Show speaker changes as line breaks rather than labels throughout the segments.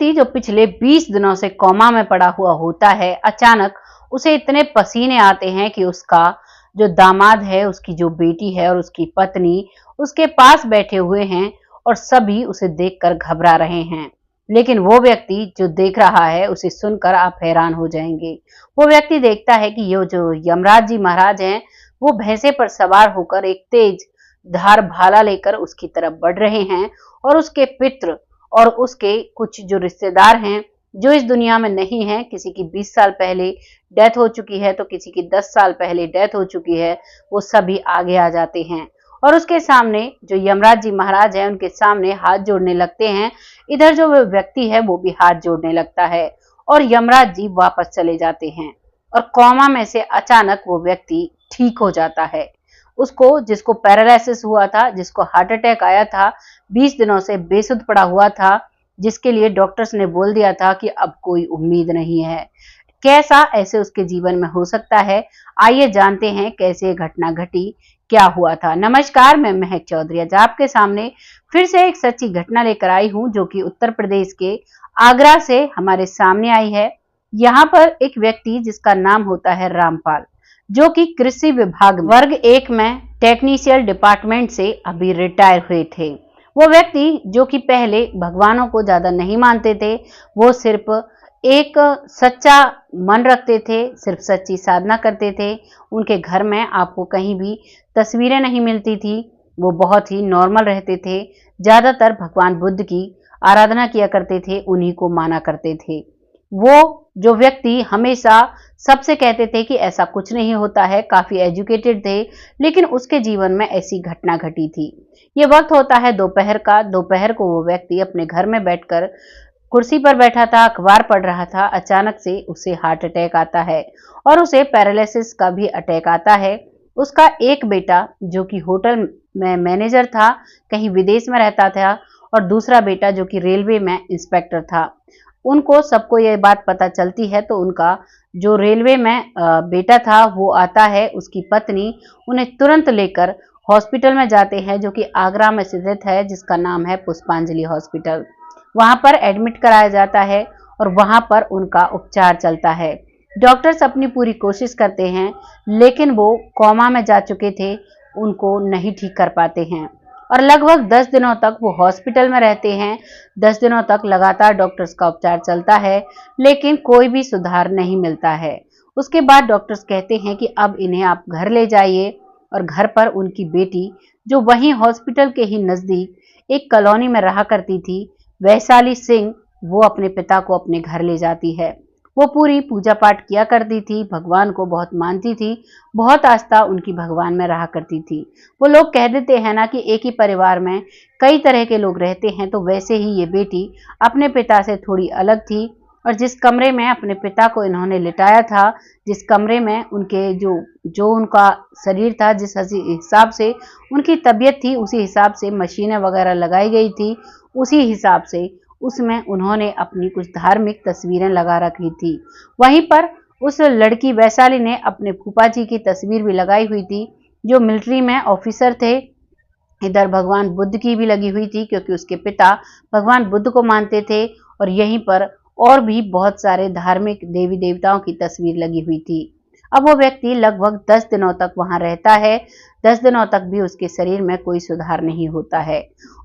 व्यक्ति जो पिछले 20 दिनों से कोमा में पड़ा हुआ होता है, अचानक उसे इतने पसीने आते हैं कि उसका जो दामाद है, उसकी जो बेटी है और उसकी पत्नी उसके पास बैठे हुए हैं और सभी उसे देखकर घबरा रहे हैं। लेकिन वो व्यक्ति जो देख रहा है, उसे सुनकर आप हैरान हो जाएंगे। वो व्यक्ति देखता है कि ये जो यमराज जी महाराज हैं, वो भैंसे पर सवार होकर एक तेज धार भाला लेकर उसकी तरफ बढ़ रहे हैं और उसके पित्र और उसके कुछ जो रिश्तेदार हैं, जो इस दुनिया में नहीं है, किसी की 20 साल पहले डेथ हो चुकी है तो किसी की 10 साल पहले डेथ हो चुकी है, वो सभी आगे आ जाते हैं और उसके सामने जो यमराज जी महाराज हैं, उनके सामने हाथ जोड़ने लगते हैं। इधर जो वो व्यक्ति है, वो भी हाथ जोड़ने लगता है और यमराज जी वापस चले जाते हैं और कोमा में से अचानक वो व्यक्ति ठीक हो जाता है। उसको, जिसको पैरालिसिस हुआ था, जिसको हार्ट अटैक आया था, 20 दिनों से बेसुध पड़ा हुआ था, जिसके लिए डॉक्टर्स ने बोल दिया था कि अब कोई उम्मीद नहीं है, कैसा ऐसे उसके जीवन में हो सकता है। आइए जानते हैं कैसे घटना घटी, क्या हुआ था। नमस्कार, मैं महक चौधरी आज आपके सामने फिर से एक सच्ची घटना लेकर आई हूं, जो कि उत्तर प्रदेश के आगरा से हमारे सामने आई है। यहाँ पर एक व्यक्ति जिसका नाम होता है रामपाल, जो कि कृषि विभाग वर्ग 1 में टेक्निशियल डिपार्टमेंट से अभी रिटायर हुए थे। वो व्यक्ति जो कि पहले भगवानों को ज्यादा नहीं मानते थे, वो सिर्फ एक सच्चा मन रखते थे, सिर्फ सच्ची साधना करते थे। उनके घर में आपको कहीं भी तस्वीरें नहीं मिलती थी, वो बहुत ही नॉर्मल रहते थे। ज्यादातर भगवान बुद्ध की आराधना किया करते थे, उन्हीं को माना करते थे। वो जो व्यक्ति हमेशा सबसे कहते थे कि ऐसा कुछ नहीं होता है, काफी एजुकेटेड थे, लेकिन उसके जीवन में ऐसी घटना घटी थी। ये वक्त होता है दोपहर का। दोपहर को वो व्यक्ति अपने घर में बैठकर कुर्सी पर बैठा था, अखबार पढ़ रहा था। अचानक से उसे हार्ट अटैक आता है और उसे पैरालिसिस का भी अटैक आता है। उसका एक बेटा जो कि होटल में मैनेजर था, कहीं विदेश में रहता था, और दूसरा बेटा जो कि रेलवे में इंस्पेक्टर था। उनको सबको ये बात पता चलती है तो उनका जो रेलवे में बेटा था वो आता है, उसकी पत्नी उन्हें तुरंत लेकर हॉस्पिटल में जाते हैं, जो कि आगरा में स्थित है, जिसका नाम है पुष्पांजलि हॉस्पिटल। वहां पर एडमिट कराया जाता है और वहां पर उनका उपचार चलता है। डॉक्टर्स अपनी पूरी कोशिश करते हैं, लेकिन वो कोमा में जा चुके थे, उनको नहीं ठीक कर पाते हैं और लगभग 10 दिनों तक वो हॉस्पिटल में रहते हैं। 10 दिनों तक लगातार डॉक्टर्स का उपचार चलता है, लेकिन कोई भी सुधार नहीं मिलता है। उसके बाद डॉक्टर्स कहते हैं कि अब इन्हें आप घर ले जाइए, और घर पर उनकी बेटी, जो वहीं हॉस्पिटल के ही नजदीक एक कॉलोनी में रहा करती थी, वैशाली सिंह, वो अपने पिता को अपने घर ले जाती है। वो पूरी पूजा पाठ किया करती थी, भगवान को बहुत मानती थी, बहुत आस्था उनकी भगवान में रहा करती थी। वो लोग कह देते हैं ना कि एक ही परिवार में कई तरह के लोग रहते हैं, तो वैसे ही ये बेटी अपने पिता से थोड़ी अलग थी। और जिस कमरे में अपने पिता को इन्होंने लिटाया था, जिस कमरे में उनके जो उनका शरीर था, जिस हिसाब से उनकी तबीयत थी, उसी हिसाब से मशीनें वगैरह लगाई गई थी, उसी हिसाब से उसमें उन्होंने अपनी कुछ धार्मिक तस्वीरें लगा रखी थी। वहीं पर उस लड़की वैशाली ने अपने फूफा जी की तस्वीर भी लगाई हुई थी, जो मिलिट्री में ऑफिसर थे। इधर भगवान बुद्ध की भी लगी हुई थी, क्योंकि उसके पिता भगवान बुद्ध को मानते थे, और यहीं पर और भी बहुत सारे धार्मिक देवी देवताओं की तस्वीर लगी हुई थी। अब वो व्यक्ति लगभग 10 दिनों तक वहां रहता है। 10 दिनों तक भी उसके शरीर में कोई सुधार नहीं होता है,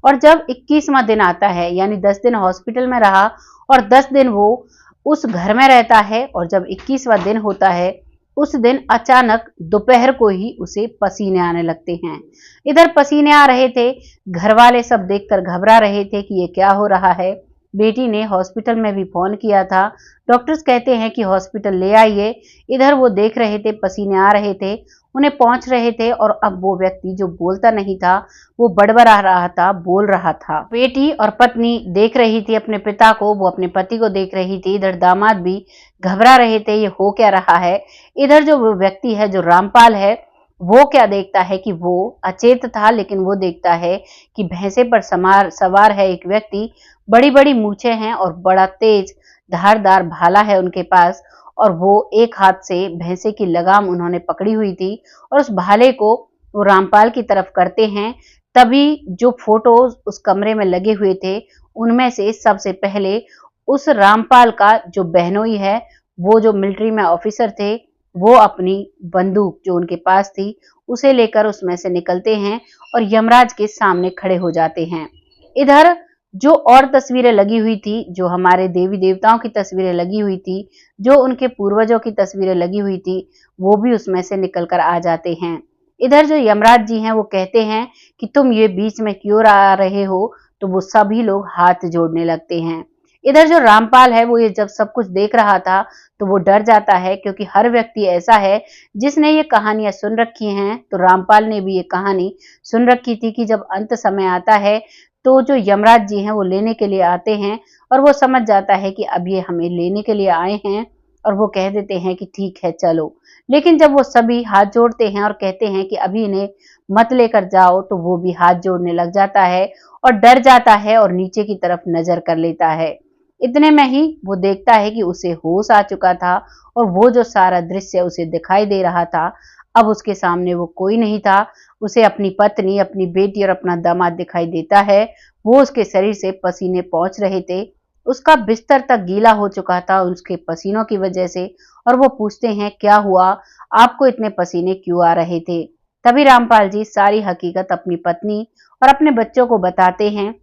और जब 21वां दिन आता है, यानी 10 दिन हॉस्पिटल में रहा और 10 दिन वो उस घर में रहता है, और जब 21वां दिन होता है, उस दिन अचानक दोपहर को ही उसे पसीने आने लगते हैं। इधर पसीने आ रहे थे, घर वाले सब देखकर घबरा रहे थे कि ये क्या हो रहा है। बेटी ने हॉस्पिटल में भी फोन किया था, डॉक्टर्स कहते हैं कि हॉस्पिटल ले आइए। इधर वो देख रहे थे, पसीने आ रहे थे, उन्हें पहुंच रहे थे, और अब वो व्यक्ति जो बोलता नहीं था, वो बड़बड़ा रहा था, बोल रहा था। बेटी और पत्नी देख रही थी अपने पिता को, वो अपने पति को देख रही थी। इधर दामाद भी घबरा रहे थे, ये हो क्या रहा है। इधर जो वो व्यक्ति है, जो रामपाल है, वो क्या देखता है कि वो अचेत था, लेकिन वो देखता है कि भैंसे पर सवार है एक व्यक्ति, बड़ी बड़ी मूछें हैं और बड़ा तेज धारदार भाला है उनके पास, और वो एक हाथ से भैंसे की लगाम उन्होंने पकड़ी हुई थी, और उस भाले को वो रामपाल की तरफ करते हैं। तभी जो फोटोज उस कमरे में लगे हुए थे, उनमें से सबसे पहले उस रामपाल का जो बहनोई है, वो जो मिलिट्री में ऑफिसर थे, वो अपनी बंदूक जो उनके पास थी उसे लेकर उसमें से निकलते हैं और यमराज के सामने खड़े हो जाते हैं। इधर जो और तस्वीरें लगी हुई थी, जो हमारे देवी देवताओं की तस्वीरें लगी हुई थी, जो उनके पूर्वजों की तस्वीरें लगी हुई थी, वो भी उसमें से निकल कर आ जाते हैं। इधर जो यमराज जी हैं वो कहते हैं कि तुम ये बीच में क्यों आ रहे हो, तो वो सभी लोग हाथ जोड़ने लगते हैं। इधर जो रामपाल है वो ये जब सब कुछ देख रहा था तो वो डर जाता है, क्योंकि हर व्यक्ति ऐसा है जिसने ये कहानियां सुन रखी हैं। तो रामपाल ने भी ये कहानी सुन रखी थी कि जब अंत समय आता है तो जो यमराज जी हैं वो लेने के लिए आते हैं, और वो समझ जाता है कि अब ये हमें लेने के लिए आए हैं, और वो कह देते हैं कि ठीक है चलो। लेकिन जब वो सभी हाथ जोड़ते हैं और कहते हैं कि अभी इन्हें मत लेकर जाओ, तो वो भी हाथ जोड़ने लग जाता है और डर जाता है और नीचे की तरफ नजर कर लेता है। इतने में ही वो देखता है कि उसे होश आ चुका था और वो जो सारा दृश्य उसे दिखाई दे रहा था, अब उसके सामने वो कोई नहीं था। उसे अपनी पत्नी, अपनी बेटी और अपना दामाद दिखाई देता है। वो उसके शरीर से पसीने पहुंच रहे थे, उसका बिस्तर तक गीला हो चुका था उसके पसीनों की वजह से। और वो पूछते हैं क्या हुआ, आपको इतने पसीने क्यों आ रहे थे। तभी रामपाल जी सारी हकीकत अपनी पत्नी और अपने बच्चों को बताते हैं।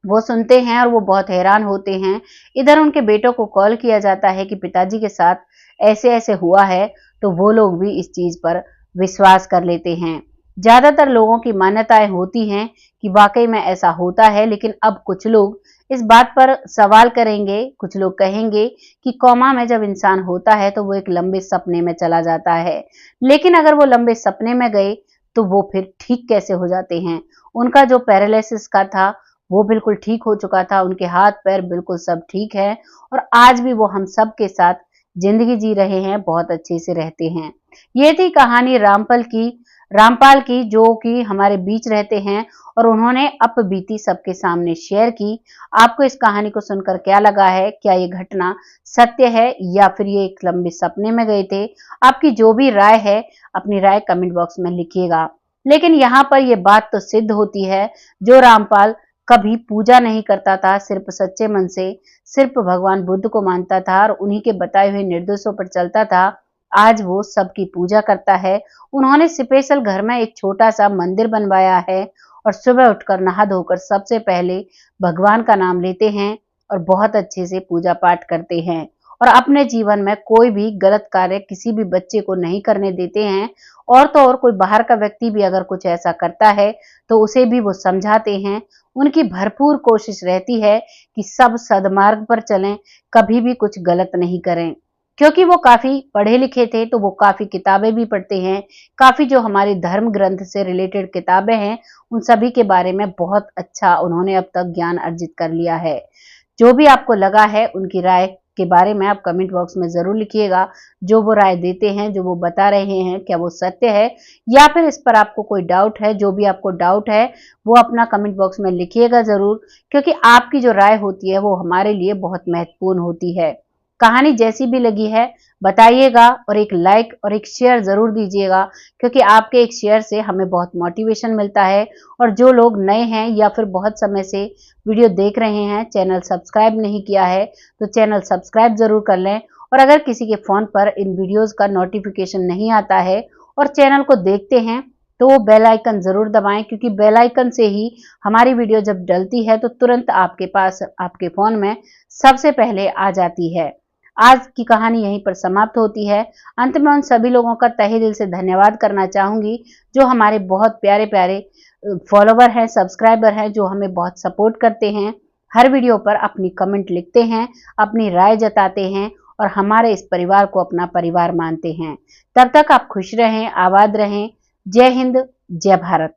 वो सुनते हैं और वो बहुत हैरान होते हैं। इधर उनके बेटों को कॉल किया जाता है कि पिताजी के साथ ऐसे ऐसे हुआ है, तो वो लोग भी इस चीज पर विश्वास कर लेते हैं। ज्यादातर लोगों की मान्यताएं होती हैं कि वाकई में ऐसा होता है, लेकिन अब कुछ लोग इस बात पर सवाल करेंगे, कुछ लोग कहेंगे कि कौमा में जब इंसान होता है तो वो एक लंबे सपने में चला जाता है, लेकिन अगर वो लंबे सपने में गए तो वो फिर ठीक कैसे हो जाते हैं। उनका जो पैरालिसिस का था वो बिल्कुल ठीक हो चुका था, उनके हाथ पैर बिल्कुल सब ठीक है, और आज भी वो हम सब के साथ जिंदगी जी रहे हैं, बहुत अच्छे से रहते हैं। ये थी कहानी रामपाल की जो कि हमारे बीच रहते हैं, और उन्होंने अपबीती सबके सामने शेयर की। आपको इस कहानी को सुनकर क्या लगा है, क्या ये घटना सत्य है या फिर ये एक लंबे सपने में गए थे। आपकी जो भी राय है अपनी राय कमेंट बॉक्स में लिखिएगा। लेकिन यहाँ पर यह बात तो सिद्ध होती है, जो रामपाल कभी पूजा नहीं करता था, सिर्फ सच्चे मन से सिर्फ भगवान बुद्ध को मानता था और उन्हीं के बताए हुए निर्देशों पर चलता था, आज वो सबकी पूजा करता है। उन्होंने स्पेशल घर में एक छोटा सा मंदिर बनवाया है और सुबह उठकर नहा धोकर सबसे पहले भगवान का नाम लेते हैं और बहुत अच्छे से पूजा पाठ करते हैं, और अपने जीवन में कोई भी गलत कार्य किसी भी बच्चे को नहीं करने देते हैं। और तो और कोई बाहर का व्यक्ति भी अगर कुछ ऐसा करता है तो उसे भी वो समझाते हैं। उनकी भरपूर कोशिश रहती है कि सब सदमार्ग पर चलें, कभी भी कुछ गलत नहीं करें। क्योंकि वो काफी पढ़े लिखे थे तो वो काफी किताबें भी पढ़ते हैं, काफी जो हमारे धर्म ग्रंथ से रिलेटेड किताबें हैं उन सभी के बारे में बहुत अच्छा उन्होंने अब तक ज्ञान अर्जित कर लिया है। जो भी आपको लगा है उनकी राय के बारे में आप कमेंट बॉक्स में जरूर लिखिएगा। जो वो राय देते हैं, जो वो बता रहे हैं, क्या वो सत्य है या फिर इस पर आपको कोई डाउट है। जो भी आपको डाउट है वो अपना कमेंट बॉक्स में लिखिएगा जरूर, क्योंकि आपकी जो राय होती है वो हमारे लिए बहुत महत्वपूर्ण होती है। कहानी जैसी भी लगी है बताइएगा, और एक लाइक और एक शेयर जरूर दीजिएगा, क्योंकि आपके एक शेयर से हमें बहुत मोटिवेशन मिलता है। और जो लोग नए हैं या फिर बहुत समय से वीडियो देख रहे हैं, चैनल सब्सक्राइब नहीं किया है, तो चैनल सब्सक्राइब जरूर कर लें। और अगर किसी के फोन पर इन वीडियोस का नोटिफिकेशन नहीं आता है और चैनल को देखते हैं तो वो बेल आइकन जरूर दबाएं, क्योंकि बेल आइकन से ही हमारी वीडियो जब डलती है तो तुरंत आपके पास आपके फोन में सबसे पहले आ जाती है। आज की कहानी यहीं पर समाप्त होती है। अंत में उन सभी लोगों का तहे दिल से धन्यवाद करना चाहूंगी जो हमारे बहुत प्यारे प्यारे फॉलोवर हैं, सब्सक्राइबर हैं, जो हमें बहुत सपोर्ट करते हैं, हर वीडियो पर अपनी कमेंट लिखते हैं, अपनी राय जताते हैं और हमारे इस परिवार को अपना परिवार मानते हैं। तब तक आप खुश रहें, आबाद रहें। जय हिंद, जय भारत।